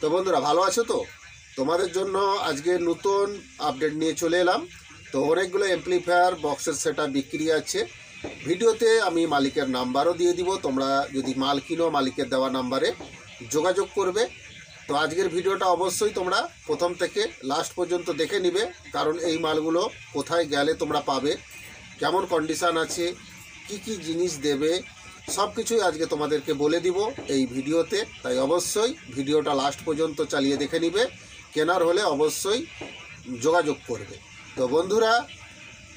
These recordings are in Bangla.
তো বন্ধুরা ভালো আছো তো? তোমাদের জন্য আজকে নতুন আপডেট নিয়ে চলে এলাম। তো অনেকগুলো অ্যাম্প্লিফায়ার বক্সের সেটআপ বিক্রি আছে। ভিডিওতে আমি মালিকের নাম্বারও দিয়ে দিব, তোমরা যদি মাল কিনো মালিকের দেওয়া নাম্বারে যোগাযোগ করবে। তো আজকের ভিডিওটা অবশ্যই তোমরা প্রথম থেকে লাস্ট পর্যন্ত দেখে নিবে, কারণ এই মালগুলো কোথায় গেলে তোমরা পাবে, কেমন কন্ডিশান আছে, কি কি জিনিস দেবে, সব কিছুই আজকে তোমাদেরকে বলে দিব এই ভিডিওতে। তাই অবশ্যই ভিডিওটা লাস্ট পর্যন্ত চালিয়ে দেখে নিবে। কেনার হলে অবশ্যই যোগাযোগ করবে। তো বন্ধুরা,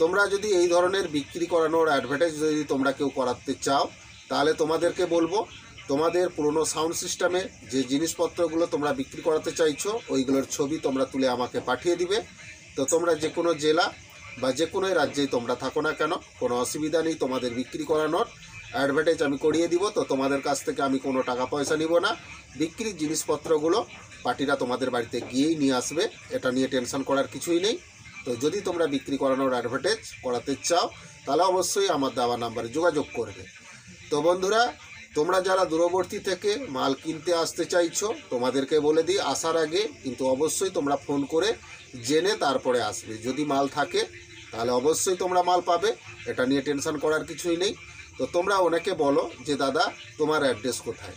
তোমরা যদি এই ধরনের বিক্রি করানোর অ্যাডভার্টাইজ যদি তোমরা কেউ করাতে চাও, তাহলে তোমাদেরকে বলবো তোমাদের পুরনো সাউন্ড সিস্টেমে যে জিনিসপত্রগুলো তোমরা বিক্রি করাতে চাইছো ওইগুলোর ছবি তোমরা তুলে আমাকে পাঠিয়ে দিবে। তো তোমরা যে কোনো জেলা বা যে কোনো রাজ্যেই তোমরা থাকো না কেন, কোনো অসুবিধা নেই, তোমাদের বিক্রি করানোর অ্যাডভার্টাইজ আমি করিয়ে দিব। তো তোমাদের কাছ থেকে আমি কোনো টাকা পয়সা নিব না। বিক্রির জিনিসপত্রগুলো পার্টিরা তোমাদের বাড়িতে গিয়েই নিয়ে আসবে, এটা নিয়ে টেনশন করার কিছুই নেই। তো যদি তোমরা বিক্রি করানোর অ্যাডভার্টাইজ করাতে চাও তাহলে অবশ্যই আমার দেওয়া নাম্বারে যোগাযোগ করবে। তো বন্ধুরা, তোমরা যারা দূরবর্তী থেকে মাল কিনতে আসতে চাইছো, তোমাদেরকে বলে দিই আসার আগে কিন্তু অবশ্যই তোমরা ফোন করে জেনে তারপরে আসবে। যদি মাল থাকে তাহলে অবশ্যই তোমরা মাল পাবে, এটা নিয়ে টেনশন করার কিছুই নেই। তো তোমরা অনেকে বলো যে দাদা তোমার অ্যাড্রেস কোথায়,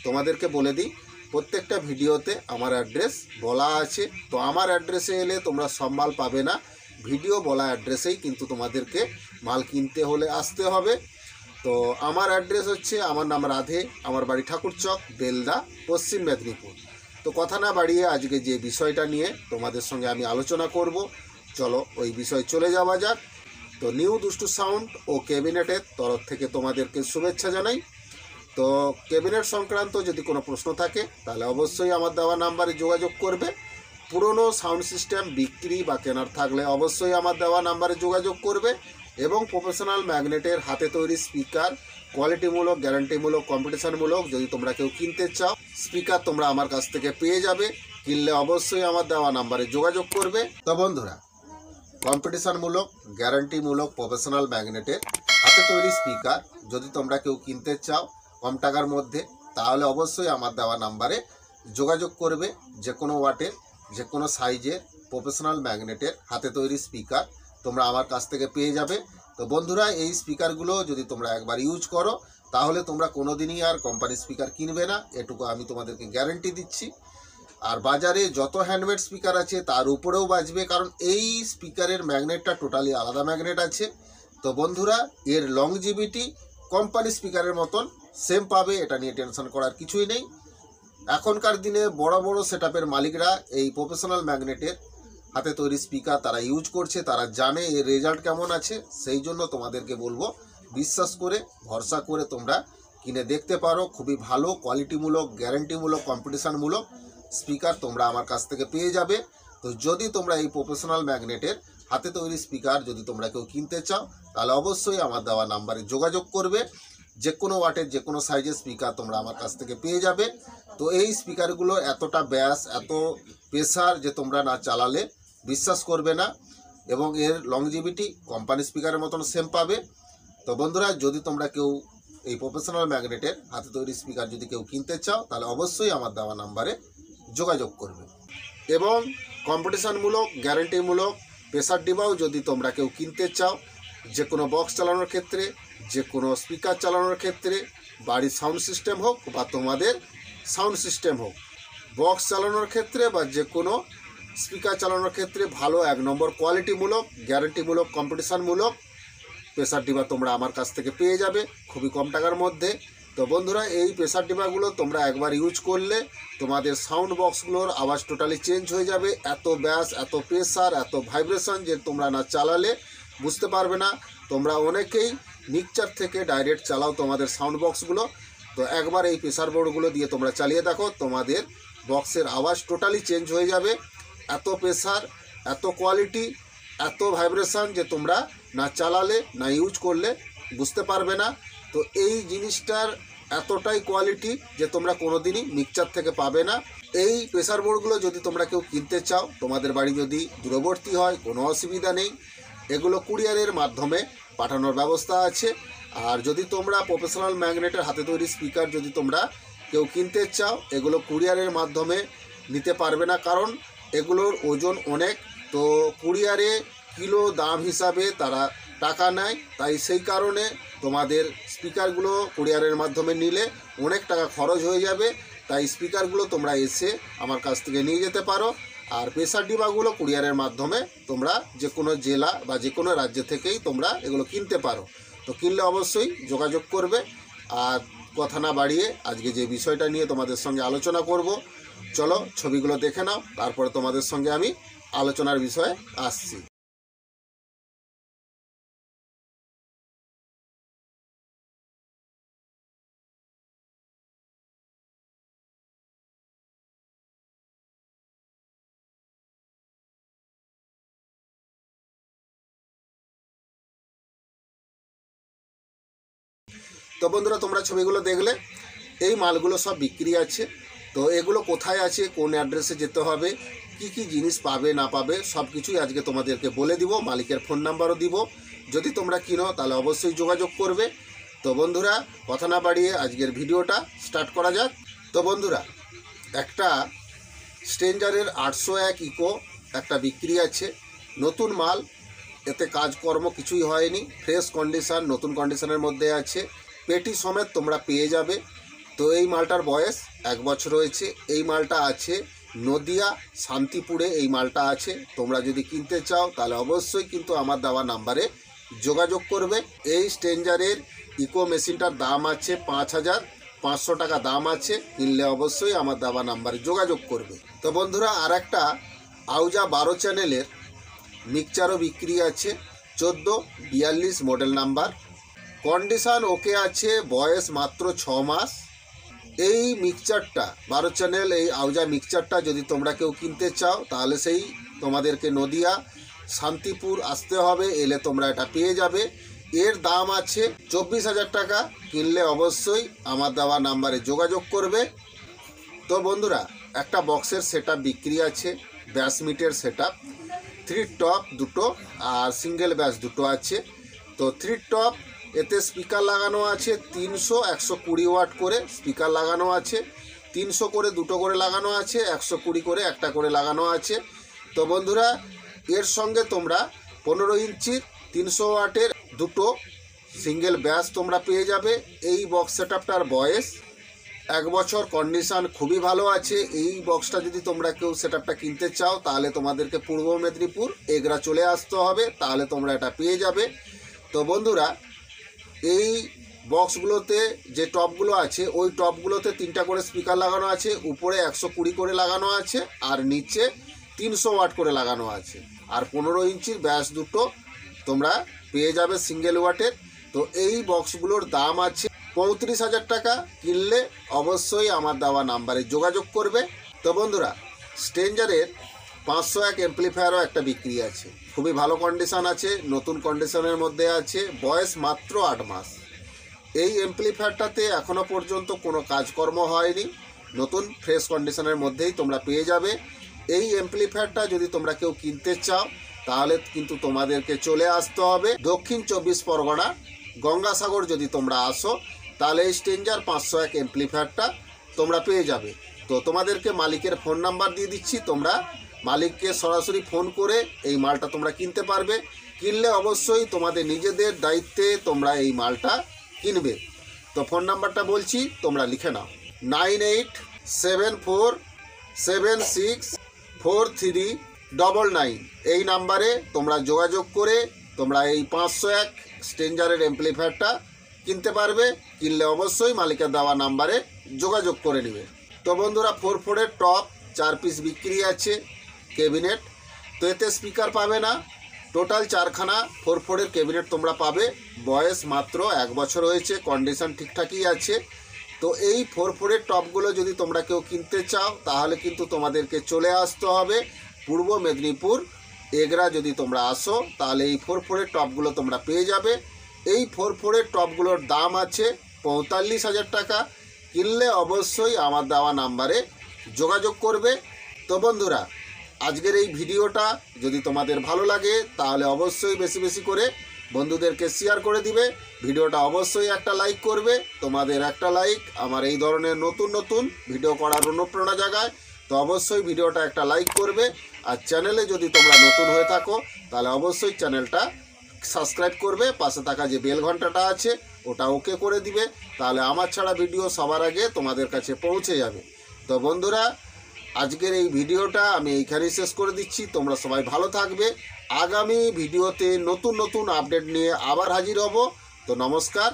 তোমাদেরকে বলে দিই প্রত্যেকটা ভিডিওতে আমার অ্যাড্রেস বলা আছে। তো আমার অ্যাড্রেসে এলে তোমরা সব মাল পাবে না, ভিডিও বলা অ্যাড্রেসেই কিন্তু তোমাদেরকে মাল কিনতে হলে আসতে হবে। তো আমার অ্যাড্রেস হচ্ছে, আমার নাম রাধে, আমার বাড়ি ঠাকুরচক, বেলদা, পশ্চিম মেদিনীপুর। তো কথা না বাড়িয়ে আজকে যে বিষয়টা নিয়ে তোমাদের সঙ্গে আমি আলোচনা করব, চলো ওই বিষয় চলে যাওয়া যাক। তো নিউ দুষ্টু সাউন্ড ও ক্যাবিনেটের তরফ থেকে তোমাদেরকে শুভেচ্ছা জানাই। তো ক্যাবিনেট সংক্রান্ত যদি কোনো প্রশ্ন থাকে তাহলে অবশ্যই আমার দেওয়া নাম্বারে যোগাযোগ করবে। পুরনো সাউন্ড সিস্টেম বিক্রি বা কেনার থাকলে অবশ্যই আমার দেওয়া নাম্বারে যোগাযোগ করবে। এবং প্রফেশনাল ম্যাগনেটের হাতে তৈরি স্পিকার, কোয়ালিটিমূলক, গ্যারান্টিমূলক, কম্পিটিশানমূলক যদি তোমরা কেউ কিনতে চাও স্পিকার তোমরা আমার কাছ থেকে পেয়ে যাবে। কিনলে অবশ্যই আমার দেওয়া নাম্বারে যোগাযোগ করবে। তো বন্ধুরা, কম্পিটিশানমূলক, গ্যারান্টিমূলক, প্রফেশনাল ম্যাগনেটের হাতে তৈরি স্পিকার যদি তোমরা কেউ কিনতে চাও কম টাকার মধ্যে, তাহলে অবশ্যই আমার দেওয়া নাম্বারে যোগাযোগ করবে। যে কোনো ওয়াটের, যে কোনো সাইজের প্রফেশনাল ম্যাগনেটের হাতে তৈরি স্পিকার তোমরা আমার কাছ থেকে পেয়ে যাবে। তো বন্ধুরা, এই স্পিকারগুলো যদি তোমরা একবার ইউজ করো তাহলে তোমরা কোনো দিনই আর কোম্পানির স্পিকার কিনবে না, এটুকু আমি তোমাদেরকে গ্যারেন্টি দিচ্ছি। আর বাজারে যত হ্যান্ডমেড স্পিকার আছে তার উপরেও বাজবে, কারণ এই স্পিকারের ম্যাগনেটটা টোটালি আলাদা ম্যাগনেট আছে। তো বন্ধুরা, এর লংজিভিটি কোম্পানি স্পিকারের মতন সেম পাবে, এটা নিয়ে টেনশন করার কিছুই নেই। এখনকার দিনে বড় বড় সেটআপের মালিকরা এই প্রফেশনাল ম্যাগনেটের হাতে তৈরি স্পিকার তারা ইউজ করছে, তারা জানে এর রেজাল্ট কেমন আছে। সেই জন্য তোমাদেরকে বলবো বিশ্বাস করে, ভরসা করে তোমরা কিনে দেখতে পারো। খুবই ভালো কোয়ালিটিমূলক, গ্যারান্টিমূলক, কম্পিটিশানমূলক স্পিকার তোমরা আমার কাছ থেকে পেয়ে যাবে। তো যদি তোমরা এই প্রফেশনাল ম্যাগনেটের হাতে তৈরি স্পিকার যদি তোমরা কেউ কিনতে চাও তাহলে অবশ্যই আমার দেওয়া নাম্বারে যোগাযোগ করবে। যে কোনো ওয়াটের, যে কোনো সাইজের স্পিকার তোমরা আমার কাছ থেকে পেয়ে যাবে। তো এই স্পিকারগুলো এতটা ব্যাস, এত প্রেসার যে তোমরা না চালালে বিশ্বাস করবে না, এবং এর লংজিভিটি কোম্পানি স্পিকারের মতন সেম পাবে। তো বন্ধুরা, যদি তোমরা কেউ এই প্রফেশনাল ম্যাগনেটের হাতে তৈরি স্পিকার যদি কেউ কিনতে চাও তাহলে অবশ্যই আমার দেওয়া নাম্বারে যোগাযোগ করবে। এবং কম্পিটিশানমূলক, গ্যারান্টিমূলক প্রেসার ডিবাও যদি তোমরা কেউ কিনতে চাও, যে কোনো বক্স চালানোর ক্ষেত্রে, যে কোনো স্পিকার চালানোর ক্ষেত্রে, বাড়ির সাউন্ড সিস্টেম হোক বা তোমাদের সাউন্ড সিস্টেম হোক, বক্স চালানোর ক্ষেত্রে বা যে কোনো স্পিকার চালানোর ক্ষেত্রে ভালো 1 নম্বর কোয়ালিটিমূলক, গ্যারান্টিমূলক, কম্পিটিশানমূলক প্রেসার ডিবা তোমরা আমার কাছ থেকে পেয়ে যাবে খুবই কম টাকার মধ্যে। তো বন্ধুরা, এই প্রেসার ডিবাগুলো তোমরা একবার ইউজ করলে তোমাদের সাউন্ড বক্সগুলোর আওয়াজ টোটালি চেঞ্জ হয়ে যাবে। এত ব্যাস, এত প্রেসার, এত ভাইব্রেশন যে তোমরা না চালালে বুঝতে পারবে না। তোমরা অনেকেই মিক্সচার থেকে ডাইরেক্ট চালাও তোমাদের সাউন্ড বক্সগুলো। তো একবার এই প্রেসার বোর্ডগুলো দিয়ে তোমরা চালিয়ে দেখো, তোমাদের বক্সের আওয়াজ টোটালি চেঞ্জ হয়ে যাবে। এত প্রেসার, এত কোয়ালিটি, এত ভাইব্রেশন যে তোমরা না চালালে, না ইউজ করলে বুঝতে পারবে না। তো এই জিনিসটার এতটাই কোয়ালিটি যে তোমরা কোনো দিনই মিক্সচার থেকে পাবে না। এই প্রেসার বোর্ডগুলো যদি তোমরা কেউ কিনতে চাও, তোমাদের বাড়ি যদি দূরবর্তী হয় কোনো অসুবিধা নেই, এগুলো কুরিয়ারের মাধ্যমে পাঠানোর ব্যবস্থা আছে। আর যদি তোমরা প্রফেশনাল ম্যাগনেটের হাতে তৈরি স্পিকার যদি তোমরা কেউ কিনতে চাও, এগুলো কুরিয়ারের মাধ্যমে নিতে পারবে না, কারণ এগুলোর ওজন অনেক। তো কুরিয়ারে কিলো দাম হিসাবে তারা টাকা নেয়, তাই সেই কারণে তোমাদের স্পিকারগুলো কুরিয়ারের মাধ্যমে নিলে অনেক টাকা খরচ হয়ে যাবে। তাই স্পিকারগুলো তোমরা এসে আমার কাছ থেকে নিয়ে যেতে পারো। আর প্রেসার ডিবাগুলো কুরিয়ারের মাধ্যমে তোমরা যে কোনো জেলা বা যে কোনো রাজ্য থেকেই তোমরা এগুলো কিনতে পারো। তো কিনলে অবশ্যই যোগাযোগ করবে। আর কথা না বাড়িয়ে আজকে যে বিষয়টা নিয়ে তোমাদের সঙ্গে আলোচনা করব, চলো ছবিগুলো দেখে নাও, তারপরে তোমাদের সঙ্গে আমি আলোচনার বিষয়ে আসছি। তো বন্ধুরা, তোমরা ছবিগুলো দেখলে, এই মালগুলো সব বিক্রি আছে। তো এগুলো কোথায় আছে, কোন অ্যাড্রেসে যেতে হবে, কি কি জিনিস পাবে না পাবে সব কিছুই আজকে তোমাদেরকে বলে দিব। মালিকের ফোন নাম্বারও দিব। যদি তোমরা কিনো তাহলে অবশ্যই যোগাযোগ করবে। তো বন্ধুরা, কথা না বাড়িয়ে আজকের ভিডিওটা স্টার্ট করা যাক। তো বন্ধুরা, একটা স্ট্রেঞ্জারের 801 ইকো একটা বিক্রি আছে, নতুন মাল, এতে কাজকর্ম কিছুই হয়নি, ফ্রেশ কন্ডিশান, নতুন কন্ডিশনের মধ্যে আছে, পেটি সমেত তোমরা পেয়ে যাবে। তো এই মালটার বয়স 1 বছর হয়েছে। এই মালটা আছে নদিয়া শান্তিপুরে, এই মালটা আছে। তোমরা যদি কিনতে চাও তাহলে অবশ্যই কিন্তু আমার দেওয়া নাম্বারে যোগাযোগ করবে। এই স্ট্রেঞ্জারের ইকো মেশিনটার দাম আছে 5,500 টাকা দাম আছে। কিনলে অবশ্যই আমার দেওয়া নাম্বারে যোগাযোগ করবে। তো বন্ধুরা, আর একটা আউজা 12 চ্যানেলের মিক্সচারও বিক্রি আছে, 1442 মডেল নাম্বার, কন্ডিশান ওকে আছে, বয়স মাত্র 6 মাস। এই মিক্সচারটা 12 চ্যানেল, এই আউজা মিক্সচারটা যদি তোমরা কেউ কিনতে চাও তাহলে সেই তোমাদেরকে নদিয়া শান্তিপুর আসতে হবে, এলে তোমরা এটা পেয়ে যাবে। এর দাম আছে 24,000 টাকা। কিনলে অবশ্যই আমার দেওয়া নাম্বারে যোগাযোগ করবে। তো বন্ধুরা, একটা বক্সের সেটআপ বিক্রি আছে, ব্যাস মিটের সেটআপ, 3 টপ দুটো আর সিঙ্গেল ব্যাস দুটো আছে। তো 3 টপ, এতে স্পিকার লাগানো আছে 300 120 ওয়াট করে স্পিকার লাগানো আছে, 300 করে দুটো করে লাগানো আছে, 120 করে একটা করে লাগানো আছে। তো বন্ধুরা, এর সঙ্গে তোমরা 15 ইঞ্চির 300 ওয়াটের দুটো সিঙ্গেল ব্যাস তোমরা পেয়ে যাবে। এই বক্স সেটআপটার বয়স 1 বছর, কন্ডিশান খুবই ভালো আছে। এই বক্সটা যদি তোমরা কেউ সেটআপটা কিনতে চাও তাহলে তোমাদেরকে পূর্ব মেদিনীপুর এগরা চলে আসতে হবে, তাহলে তোমরা এটা পেয়ে যাবে। তো বন্ধুরা, এই বক্সগুলোতে যে টপগুলো আছে, ওই টপগুলোতে 3টা করে স্পিকার লাগানো আছে, উপরে 120 করে লাগানো আছে আর নিচে 300 ওয়াট করে লাগানো আছে। আর 15 ইঞ্চির ব্যাস দুটো তোমরা পেয়ে যাবে সিঙ্গেল ওয়াটের। তো এই বক্সগুলোর দাম আছে 35,000 টাকা। কিনলে অবশ্যই আমার দেওয়া নাম্বারে যোগাযোগ করবে। তো বন্ধুরা, স্ট্রেঞ্জারের 501 অ্যাম্প্লিফায়ারও একটা বিক্রি আছে, খুবই ভালো কন্ডিশান আছে, নতুন কন্ডিশনের মধ্যে আছে, বয়স মাত্র 8 মাস। এই অ্যাম্প্লিফায়ারটাতে এখনও পর্যন্ত কোনো কাজকর্ম হয়নি, নতুন ফ্রেশ কন্ডিশনের মধ্যেই তোমরা পেয়ে যাবে। এই অ্যাম্প্লিফায়ারটা যদি তোমরা কেউ কিনতে চাও তাহলে কিন্তু তোমাদেরকে চলে আসতে হবে দক্ষিণ 24 পরগনা, গঙ্গাসাগর। যদি তোমরা আসো তাহলে এই স্ট্রেঞ্জার 501 অ্যাম্প্লিফায়ারটা তোমরা পেয়ে যাবে। তো তোমাদেরকে মালিকের ফোন নাম্বার দিয়ে দিচ্ছি, তোমরা মালিককে সরাসরি ফোন করে এই মালটা তোমরা কিনতে পারবে। কিনলে অবশ্যই তোমাদের নিজেদের দায়িত্বে তোমরা এই মালটা কিনবে। তো ফোন নাম্বারটা বলছি, তোমরা লিখে নাও, 9874764399। এই নাম্বারে তোমরা যোগাযোগ করে তোমরা এই 501 স্ট্রেঞ্জারের অ্যাম্প্লিফায়ারটা কিনতে পারবে। কিনলে অবশ্যই মালিকের দেওয়া নাম্বারে যোগাযোগ করে নেবে। তো বন্ধুরা, 4/4 টপ 4 পিস বিক্রি আছে, ক্যাবিনেট। তো এতে স্পিকার পাবে না, টোটাল 4খানা 4/4 ক্যাবিনেট তোমরা পাবে। বয়স মাত্র 1 বছর হয়েছে, কন্ডিশন ঠিকঠাকই আছে। তো এই 4/4 টপগুলো যদি তোমরা কেউ কিনতে চাও তাহলে কিন্তু তোমাদেরকে চলে আসতে হবে পূর্ব মেদিনীপুর এগরা। যদি তোমরা আসো তাহলে এই 4/4 টপগুলো তোমরা পেয়ে যাবে। এই 4/4 টপগুলোর দাম আছে 45,000 টাকা। কিনলে অবশ্যই আমার দেওয়া নাম্বারে যোগাযোগ করবে। তো বন্ধুরা, আজকের এই ভিডিওটা যদি তোমাদের ভালো লাগে তাহলে অবশ্যই বেশি বেশি করে বন্ধুদেরকে শেয়ার করে দিবে। ভিডিওটা অবশ্যই একটা লাইক করবে। তোমাদের একটা লাইক আমার এই ধরনের নতুন নতুন ভিডিও করার অনুপ্রেরণা জাগায়। তো অবশ্যই ভিডিওটা একটা লাইক করবে। আর চ্যানেলে যদি তোমরা নতুন হয়ে থাকো তাহলে অবশ্যই চ্যানেলটা সাবস্ক্রাইব করবে, পাশে থাকা যে বেল ঘন্টাটা আছে ওটা ওকে করে দিবে, তাহলে আমার ছাড়া ভিডিও সবার আগে তোমাদের কাছে পৌঁছে যাবে। তো বন্ধুরা, আজকের এই ভিডিওটা আমি এইখানেই শেষ করে দিচ্ছি। তোমরা সবাই ভালো থাকবে। আগামী ভিডিওতে নতুন নতুন আপডেট নিয়ে আবার হাজির হব। তো নমস্কার।